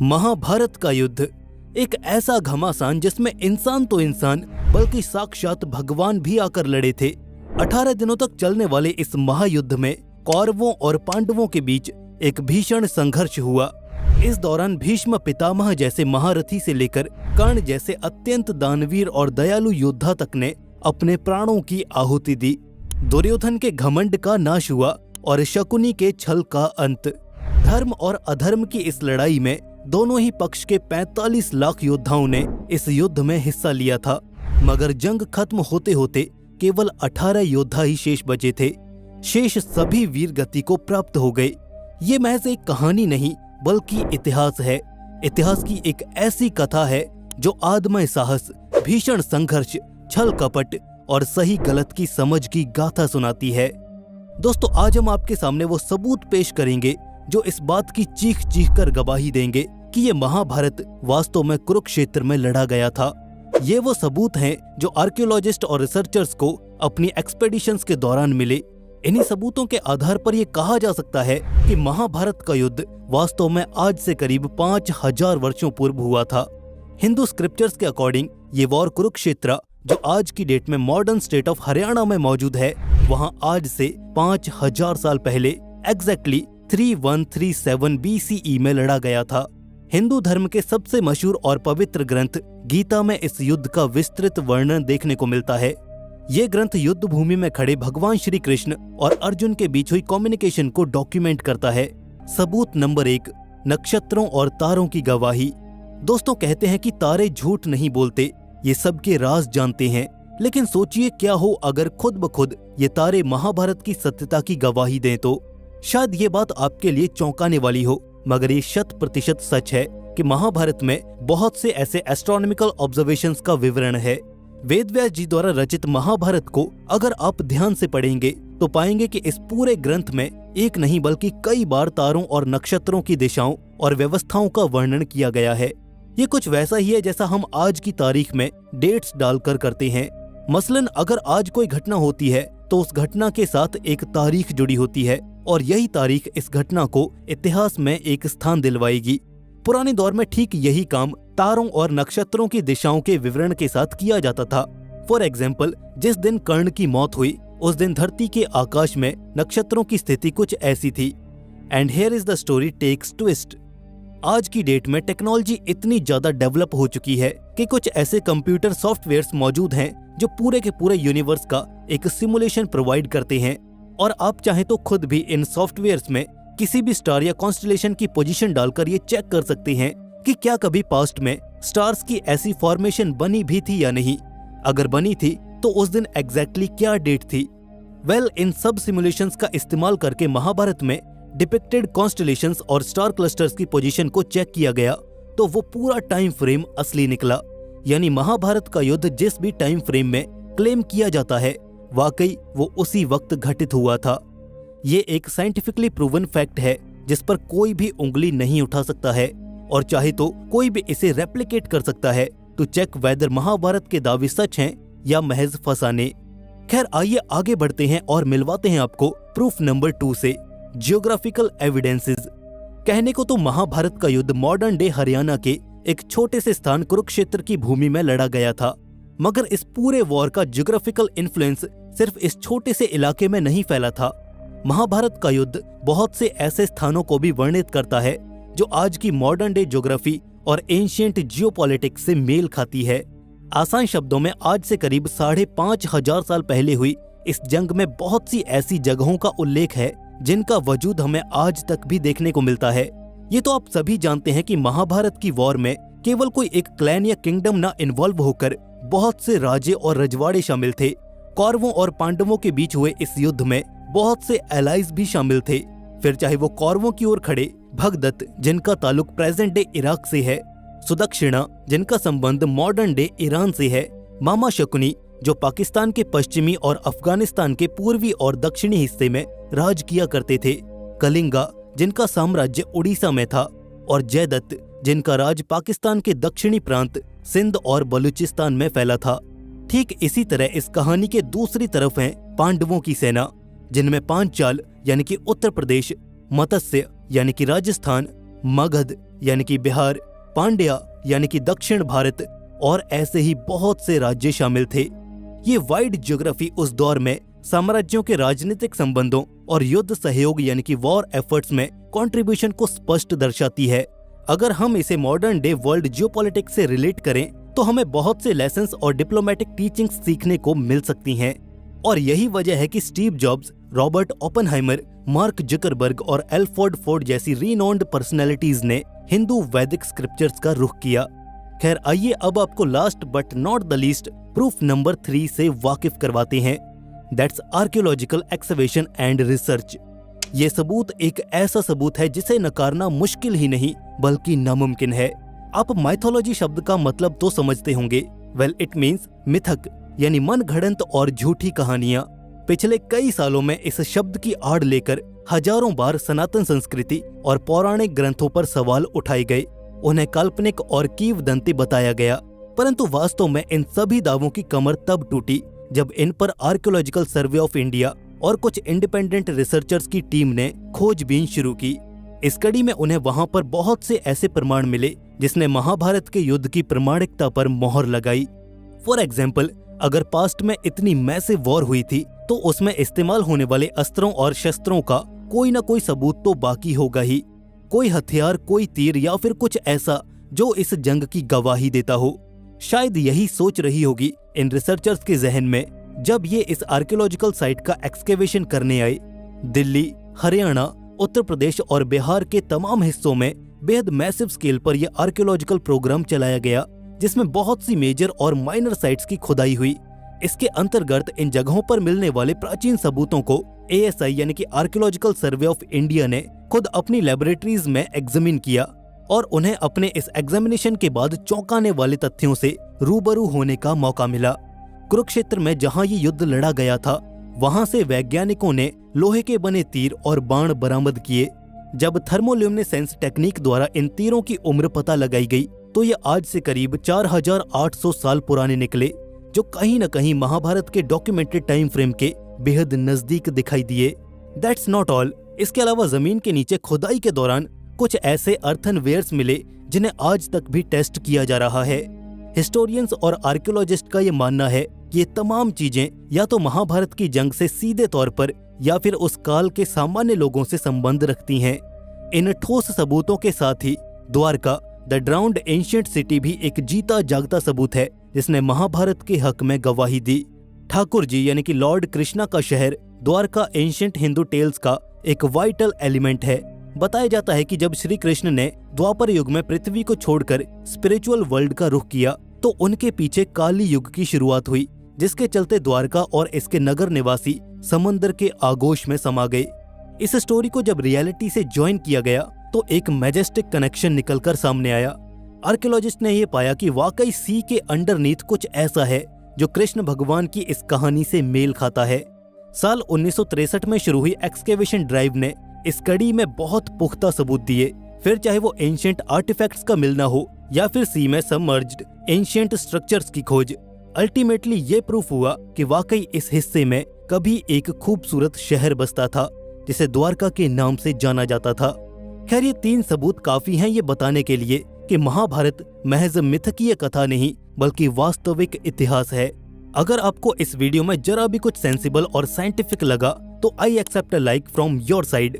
महाभारत का युद्ध एक ऐसा घमासान जिसमें इंसान तो इंसान बल्कि साक्षात भगवान भी आकर लड़े थे। 18 दिनों तक चलने वाले इस महायुद्ध में कौरवों और पांडवों के बीच एक भीषण संघर्ष हुआ। इस दौरान भीष्म पितामह जैसे महारथी से लेकर कर्ण जैसे अत्यंत दानवीर और दयालु योद्धा तक ने अपने प्राणों की आहुति दी। दुर्योधन के घमंड का नाश हुआ और शकुनी के छल का अंत। धर्म और अधर्म की इस लड़ाई में दोनों ही पक्ष के 45 लाख योद्धाओं ने इस युद्ध में हिस्सा लिया था, मगर जंग खत्म होते होते केवल 18 योद्धा ही शेष बचे थे। शेष सभी वीर गति को प्राप्त हो गए। ये महज एक कहानी नहीं बल्कि इतिहास है। इतिहास की एक ऐसी कथा है जो आदमय साहस, भीषण संघर्ष, छल कपट और सही गलत की समझ की गाथा सुनाती है। दोस्तों, आज हम आपके सामने वो सबूत पेश करेंगे जो इस बात की चीख चीख कर गवाही देंगे कि ये महाभारत वास्तव में कुरुक्षेत्र में लड़ा गया था। ये वो सबूत हैं जो आर्कियोलॉजिस्ट और रिसर्चर्स को अपनी एक्सपेडिशंस के दौरान मिले। इन्हीं सबूतों के आधार पर यह कहा जा सकता है कि महाभारत का युद्ध वास्तव में आज से करीब 5000 वर्षों पूर्व हुआ था। हिंदू स्क्रिप्चर्स के अकॉर्डिंग ये वॉर कुरुक्षेत्र, जो आज की डेट में मॉडर्न स्टेट ऑफ हरियाणा में मौजूद है, वहां आज से 5000 साल पहले एग्जैक्टली 3137 BCE में लड़ा गया था। हिंदू धर्म के सबसे मशहूर और पवित्र ग्रंथ गीता में इस युद्ध का विस्तृत वर्णन देखने को मिलता है। ये ग्रंथ युद्ध भूमि में खड़े भगवान श्री कृष्ण और अर्जुन के बीच हुई कम्युनिकेशन को डॉक्यूमेंट करता है। सबूत नंबर 1, नक्षत्रों और तारों की गवाही। दोस्तों, कहते हैं कि तारे झूठ नहीं बोलते, ये सबके राज जानते हैं। लेकिन सोचिए क्या हो अगर खुद ब खुद ये तारे महाभारत की सत्यता की गवाही दें तो। शायद ये बात आपके लिए चौंकाने वाली हो, मगर ये 100% सच है कि महाभारत में बहुत से ऐसे एस्ट्रोनॉमिकल ऑब्जर्वेशंस का विवरण है। वेदव्यास जी द्वारा रचित महाभारत को अगर आप ध्यान से पढ़ेंगे तो पाएंगे कि इस पूरे ग्रंथ में एक नहीं बल्कि कई बार तारों और नक्षत्रों की दिशाओं और व्यवस्थाओं का वर्णन किया गया है। ये कुछ वैसा ही है जैसा हम आज की तारीख में डेट्स डालकर करते हैं। मसलन अगर आज कोई घटना होती है तो उस घटना के साथ एक तारीख जुड़ी होती है और यही तारीख इस घटना को इतिहास में एक स्थान दिलवाएगी। पुराने दौर में ठीक यही काम तारों और नक्षत्रों की दिशाओं के विवरण के साथ किया जाता था। फॉर एग्जाम्पल, जिस दिन कर्ण की मौत हुई उस दिन धरती के आकाश में नक्षत्रों की स्थिति कुछ ऐसी थी। And here is the story takes twist. आज की डेट में टेक्नोलॉजी इतनी ज्यादा डेवलप हो चुकी है कि कुछ ऐसे कंप्यूटर सॉफ्टवेयर्स मौजूद हैं जो पूरे के पूरे यूनिवर्स का एक सिमुलेशन प्रोवाइड करते हैं। और आप चाहें तो खुद भी इन सॉफ्टवेयर्स में किसी भी स्टार या कॉन्स्टेलेशन की पोजीशन डालकर ये चेक कर सकते हैं कि क्या कभी पास्ट में स्टार्स की ऐसी फॉर्मेशन बनी भी थी या नहीं। अगर बनी थी तो उस दिन एग्जैक्टली क्या डेट थी। इन सब सिमुलेशंस का इस्तेमाल करके महाभारत में डिपिक्टेड कॉन्स्टेलेशंस और स्टार क्लस्टर्स की पोजीशन को चेक किया गया तो वो पूरा टाइम फ्रेम असली निकला। यानी महाभारत का युद्ध जिस भी टाइम फ्रेम में क्लेम किया जाता है वाकई वो उसी वक्त घटित हुआ था। ये एक साइंटिफिकली प्रूवन फैक्ट है जिस पर कोई भी उंगली नहीं उठा सकता है और चाहे तो कोई भी इसे रेप्लिकेट कर सकता है टू चेक वेदर महाभारत के दावे सच हैं या महज फसाने। खैर, आइए आगे बढ़ते हैं और मिलवाते हैं आपको प्रूफ नंबर 2 से, जियोग्राफिकल एविडेंसेस। कहने को तो महाभारत का युद्ध मॉडर्न डे हरियाणा के एक छोटे से स्थान कुरुक्षेत्र की भूमि में लड़ा गया था, मगर इस पूरे वॉर का जियोग्राफिकल इन्फ्लुएंस सिर्फ इस छोटे से इलाके में नहीं फैला था। महाभारत का युद्ध बहुत से ऐसे स्थानों को भी वर्णित करता है जो आज की मॉडर्न डे ज्योग्राफी और एंशिएंट जियोपॉलिटिक्स से मेल खाती है। आसान शब्दों में आज से करीब 5500 साल पहले हुई इस जंग में बहुत सी ऐसी जगहों का उल्लेख है जिनका वजूद हमें आज तक भी देखने को मिलता है। ये तो आप सभी जानते हैं कि महाभारत की वॉर में केवल कोई एक क्लैन या किंगडम न इन्वॉल्व होकर बहुत से राजे और रजवाड़े शामिल थे। कौरवों और पांडवों के बीच हुए इस युद्ध में बहुत से एलाइज भी शामिल थे। फिर चाहे वो कौरवों की ओर खड़े भगदत्त, जिनका ताल्लुक प्रेजेंट डे इराक से है, सुदक्षिणा, जिनका संबंध मॉडर्न डे ईरान से है, मामा शकुनी, जो पाकिस्तान के पश्चिमी और अफगानिस्तान के पूर्वी और दक्षिणी हिस्से में राज किया करते थे, कलिंगा, जिनका साम्राज्य उड़ीसा में था, और जयदत्त, जिनका राज पाकिस्तान के दक्षिणी प्रांत सिंध और बलूचिस्तान में फैला था। ठीक इसी तरह इस कहानी के दूसरी तरफ है पांडवों की सेना, जिनमें पांचाल यानी कि उत्तर प्रदेश, मत्स्य यानी कि राजस्थान, मगध यानी कि बिहार, पांड्या यानी कि दक्षिण भारत और ऐसे ही बहुत से राज्य शामिल थे। ये वाइड ज्योग्राफी उस दौर में साम्राज्यों के राजनीतिक संबंधों और युद्ध सहयोग यानी कि वॉर एफर्ट्स में कंट्रीब्यूशन को स्पष्ट दर्शाती है। अगर हम इसे मॉडर्न डे वर्ल्ड जियोपॉलिटिक्स से रिलेट करें तो हमें बहुत से लेसन्स और डिप्लोमेटिक टीचिंग्स सीखने को मिल सकती हैं। और यही वजह है कि Steve jobs, Robert Oppenheimer, mark Zuckerberg और एल्फ्रेड फोर्ड जैसी रीनोन्ड पर्सनैलिटीज ने हिंदू वैदिक स्क्रिप्चर्स का रुख किया। खैर आइए अब आपको last but not the least proof number 3 से वाकिफ करवाते हैं। That's archaeological excavation and research. ये सबूत एक ऐसा सबूत है जिसे नकारना मुश्किल ही नहीं बल्कि नामुमकिन है। आप माइथोलॉजी शब्द का मतलब तो समझते होंगे। वेल इट मीन्स मिथक यानी मन घड़ंत और झूठी कहानियां। पिछले कई सालों में इस शब्द की आड़ लेकर हजारों बार सनातन संस्कृति और पौराणिक ग्रंथों पर सवाल उठाए गए, उन्हें काल्पनिक और किंवदंती बताया गया। परंतु वास्तव में इन सभी दावों की कमर तब टूटी जब इन पर आर्कियोलॉजिकल सर्वे ऑफ इंडिया और कुछ इंडिपेंडेंट रिसर्चर्स की टीम ने खोजबीन शुरू की। इस कड़ी में उन्हें वहां पर बहुत से ऐसे प्रमाण मिले जिसने महाभारत के युद्ध की प्रामाणिकता पर मोहर लगाई। फॉर एग्जाम्पल, अगर पास्ट में इतनी मैसिव वॉर हुई थी तो उसमें इस्तेमाल होने वाले अस्त्रों और शस्त्रों का कोई न कोई सबूत तो बाकी होगा ही। कोई हथियार, कोई तीर या फिर कुछ ऐसा जो इस जंग की गवाही देता हो। शायद यही सोच रही होगी इन रिसर्चर्स के जहन में जब ये इस आर्कियोलॉजिकल साइट का एक्सकेवेशन करने आए। दिल्ली, हरियाणा, उत्तर प्रदेश और बिहार के तमाम हिस्सों में बेहद मैसिव स्केल पर यह आर्कियोलॉजिकल प्रोग्राम चलाया गया जिसमें बहुत सी मेजर और माइनर साइट्स की खुदाई हुई। इसके अंतर्गत इन जगहों पर मिलने वाले प्राचीन सबूतों को ASI यानी कि आर्कियोलॉजिकल सर्वे ऑफ इंडिया ने खुद अपनी लेबोरेटरीज में एग्जामिन किया और उन्हें अपने इस एग्जामिनेशन के बाद चौंकाने वाले तथ्यों से रूबरू होने का मौका मिला। कुरुक्षेत्र में जहां ये युद्ध लड़ा गया था वहां से वैज्ञानिकों ने लोहे के बने तीर और बाण बरामद किए। जब थर्मोल्यूमिनेसेंस टेक्निक द्वारा इन तीरों की उम्र पता लगाई गई तो ये आज से करीब 4800 साल पुराने निकले, जो कहीं न कहीं महाभारत के डॉक्यूमेंटेड टाइम फ्रेम के बेहद नजदीक दिखाई दिए। दैट्स नॉट ऑल, इसके अलावा जमीन के नीचे खुदाई के दौरान कुछ ऐसे अर्थनवेयर्स मिले जिन्हें आज तक भी टेस्ट किया जा रहा है। हिस्टोरियंस और आर्कियोलॉजिस्ट का ये मानना है कि ये तमाम चीजें या तो महाभारत की जंग से सीधे तौर पर या फिर उस काल के सामान्य लोगों से संबंध रखती हैं। इन ठोस सबूतों के साथ ही Dwarka the drowned ancient city भी एक जीता जागता सबूत है जिसने महाभारत के हक में गवाही दी। ठाकुर जी यानी कि लॉर्ड कृष्णा का शहर द्वारका एंशिएंट हिंदू टेल्स का एक वाइटल एलिमेंट है। बताया जाता है कि जब श्री कृष्ण ने द्वापर युग में पृथ्वी को छोड़कर स्पिरिचुअल वर्ल्ड का रुख किया तो उनके पीछे काली युग की शुरुआत हुई, जिसके चलते द्वारका और इसके नगर निवासी समंदर के आगोश में समा गए। इस स्टोरी को जब रियलिटी से ज्वाइन किया गया तो एक मैजेस्टिक कनेक्शन निकलकर सामने आया। आर्कियोलॉजिस्ट ने यह पाया कि वाकई सी के अंडरनीथ कुछ ऐसा है जो कृष्ण भगवान की इस कहानी से मेल खाता है। साल 1963 में शुरू हुई एक्सकेवेशन ड्राइव ने इस कड़ी में बहुत पुख्ता सबूत दिए, फिर चाहे वो एंशिएंट आर्टिफैक्ट्स का मिलना हो या फिर सी में सबमर्ज्ड एंशिएंट स्ट्रक्चर्स की खोज। अल्टीमेटली ये प्रूफ हुआ कि वाकई इस हिस्से में कभी एक खूबसूरत शहर बसता था जिसे द्वारका के नाम से जाना जाता था। खैर ये 3 सबूत काफी हैं ये बताने के लिए कि महाभारत महज मिथकीय कथा नहीं बल्कि वास्तविक इतिहास है। अगर आपको इस वीडियो में जरा भी कुछ सेंसिबल और साइंटिफिक लगा तो I accept a like from your side.